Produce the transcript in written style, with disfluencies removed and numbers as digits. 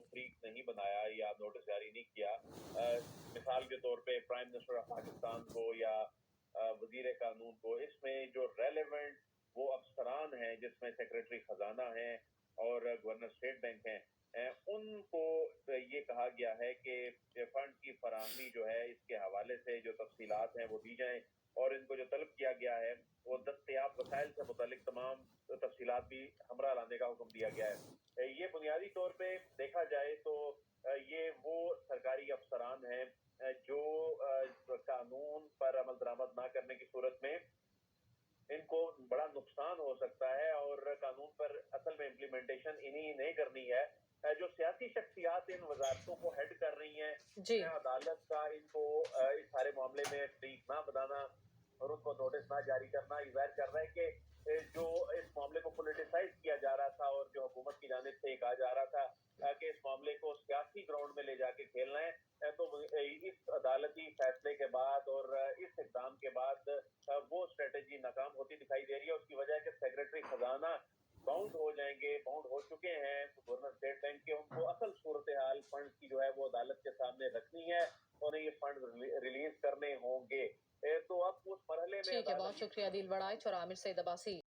Freak नहीं बनाया या नोटिस जारी नहीं किया। मिसाल के तौर पे प्राइम मिनिस्टर ऑफ पाकिस्तान को या वजीर कानून को, इसमें जो रेलेवेंट वो अफसरान हैं जिसमें सेक्रेटरी खजाना है और गवर्नर स्टेट बैंक हैं, उनको ये कहा गया है कि फंड की फराहमी जो है इसके हवाले से जो तफसीलात हैं वो दी जाएं, और इनको जो तलब किया गया है वो दस्तयाब वसाइल से मुतालिक तमाम तफसीलात भी हमरा लाने का हुक्म दिया गया है। ये बुनियादी तौर पे देखा जाए तो ये वो सरकारी अफसरान हैं जो कानून पर अमल दरामद ना करने की सूरत में इनको बड़ा नुकसान हो सकता है, और कानून पर असल में इम्प्लीमेंटेशन इन्हीं नहीं करनी है। जो सियासी शख्सियात इन वजारतों को हेड कर रही हैं, जी अदालत का इनको इस सारे मामले में फ्रीक ना बनाना और उनको नोटिस ना जारी करना, ये जाहिर कर रहा है कि जो इस मामले को पॉलिटिसाइज किया जा रहा था और जो हुकूमत की जानिब से कहा जा रहा था कि इस मामले को सियासी ग्राउंड में ले जाके खेलना है, तो इस अदालती फैसले के बाद और इस इक़दाम के बाद वो स्ट्रेटेजी नाकाम होती दिखाई दे रही है। उसकी वजह है कि सेक्रेटरी खजाना बाउंड हो जाएंगे, बाउंड हो चुके हैं गवर्नर स्टेट बैंक के। उनको असल सूरत हाल फंड की जो है वो अदालत के सामने रखनी है, उन्हें ये फंड रिलीज करने होंगे। तो अब उस मरहले में ठीक है, बहुत अदालत शुक्रिया दिल बड़ाइच और आमिर सईद अब्बासी।